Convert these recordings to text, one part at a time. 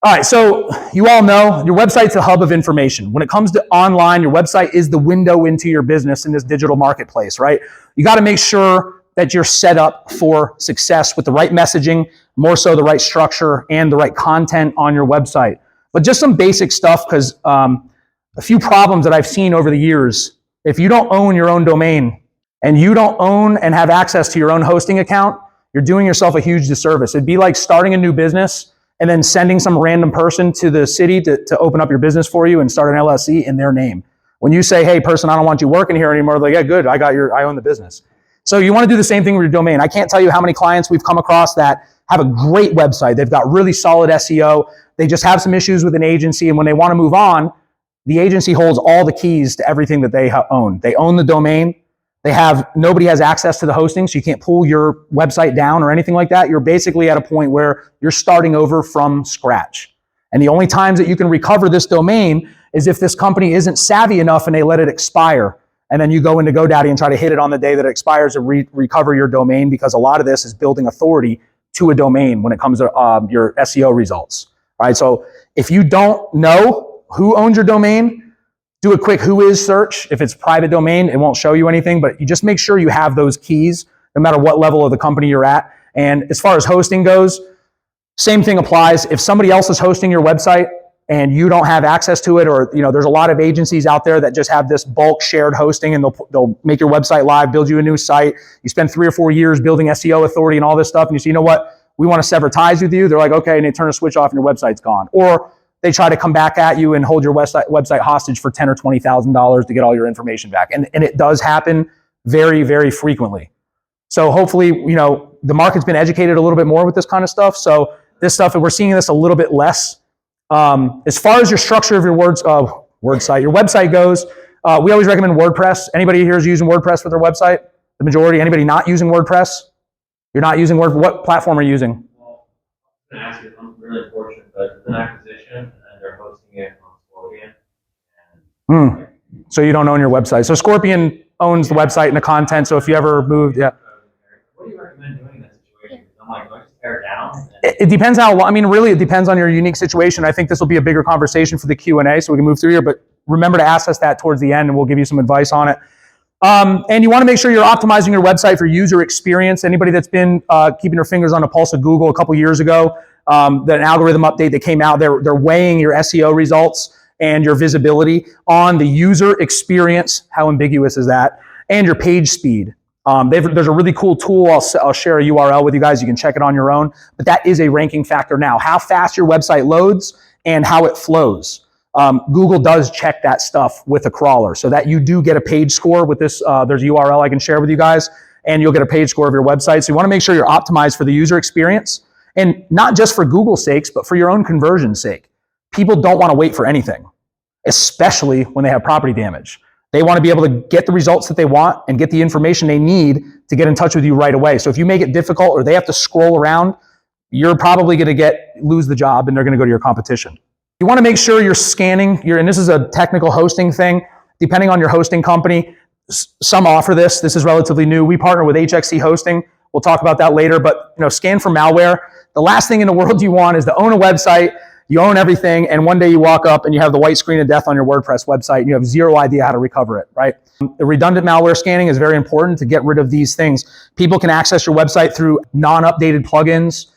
All right, so you all know your website's a hub of information. When it comes to online, your website is the window into your business in this digital marketplace, right? You got to make sure that you're set up for success with the right messaging, more so the right structure and the right content on your website. But just some basic stuff, because a few problems that I've seen over the years. If you don't own your own domain and you don't own and have access to your own hosting account, you're doing yourself a huge disservice. It'd be like starting a new business and then sending some random person to the city to open up your business for you and start an LLC in their name. When you say, hey, person, I don't want you working here anymore, they're like, yeah, good, I own the business. So you want to do the same thing with your domain. I can't tell you how many clients we've come across that have a great website. They've got really solid SEO. They just have some issues with an agency, and when they want to move on, the agency holds all the keys to everything that they own. They own the domain. Nobody has access to the hosting, so you can't pull your website down or anything like that. You're basically at a point where you're starting over from scratch. And the only times that you can recover this domain is if this company isn't savvy enough and they let it expire. And then you go into GoDaddy and try to hit it on the day that it expires and recover your domain, because a lot of this is building authority to a domain when it comes to your SEO results. All right, so if you don't know who owns your domain, do a quick whois search. If it's private domain, it won't show you anything, but you just make sure you have those keys no matter what level of the company you're at. And as far as hosting goes, same thing applies. If somebody else is hosting your website and you don't have access to it, or there's a lot of agencies out there that just have this bulk shared hosting, and they'll make your website live, build you a new site. You spend 3 or 4 years building SEO authority and all this stuff, and you say, you know what, we want to sever ties with you. They're like, okay, and they turn a switch off and your website's gone. Or they try to come back at you and hold your website hostage for $10,000 or $20,000 to get all your information back. And it does happen very, very frequently. So hopefully, the market's been educated a little bit more with this kind of stuff. So this stuff, we're seeing this a little bit less. As far as your structure of your your website goes, we always recommend WordPress. Anybody here is using WordPress for their website? The majority. Anybody not using WordPress? You're not using WordPress? What platform are you using? Well, I'm really fortunate, but it's an acquisition, and they're hosting it on Scorpion. So you don't own your website. So Scorpion owns the website and the content. So if you ever moved, yeah. What do you recommend doing in that situation? I'm like, do I just tear it down? It depends really it depends on your unique situation. I think this will be a bigger conversation for the Q&A, so we can move through here, but remember to ask us that towards the end and we'll give you some advice on it. And you want to make sure you're optimizing your website for user experience. Anybody that's been keeping their fingers on the pulse of Google a couple years ago, an algorithm update that came out, they're weighing your SEO results and your visibility on the user experience, how ambiguous is that, and your page speed. There's a really cool tool, I'll share a URL with you guys, you can check it on your own, but that is a ranking factor now, how fast your website loads and how it flows. Google does check that stuff with a crawler so that you do get a page score with this. There's a URL I can share with you guys, and you'll get a page score of your website. So you want to make sure you're optimized for the user experience, and not just for Google's sakes, but for your own conversion's sake. People don't want to wait for anything, especially when they have property damage. They want to be able to get the results that they want and get the information they need to get in touch with you right away. So if you make it difficult or they have to scroll around, you're probably going to lose the job, and they're going to go to your competition. You want to make sure you're scanning and this is a technical hosting thing, depending on your hosting company. Some offer this. This is relatively new. We partner with HXC Hosting. We'll talk about that later, but scan for malware. The last thing in the world you want is to own a website, you own everything, and one day you walk up and you have the white screen of death on your WordPress website and you have zero idea how to recover it, right? The redundant malware scanning is very important to get rid of these things. People can access your website through non-updated plugins.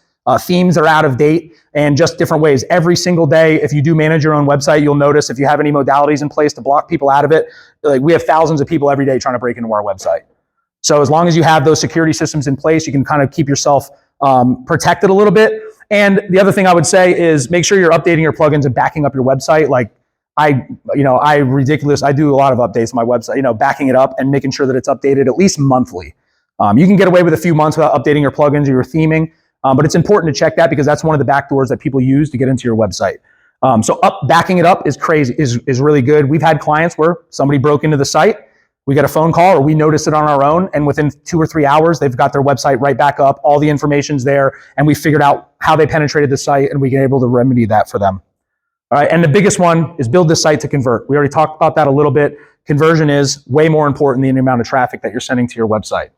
Themes are out of date, and just different ways. Every single day, if you do manage your own website, you'll notice if you have any modalities in place to block people out of it. Like, we have thousands of people every day trying to break into our website. So as long as you have those security systems in place, you can kind of keep yourself protected a little bit. And the other thing I would say is make sure you're updating your plugins and backing up your website. Like I do a lot of updates on my website, backing it up and making sure that it's updated at least monthly. You can get away with a few months without updating your plugins or your theming. But it's important to check that because that's one of the back doors that people use to get into your website. So backing it up is really good. We've had clients where somebody broke into the site, we get a phone call or we notice it on our own, and within 2 or 3 hours, they've got their website right back up. All the information's there, and we figured out how they penetrated the site, and we can able to remedy that for them. All right, and the biggest one is build this site to convert. We already talked about that a little bit. Conversion is way more important than the amount of traffic that you're sending to your website.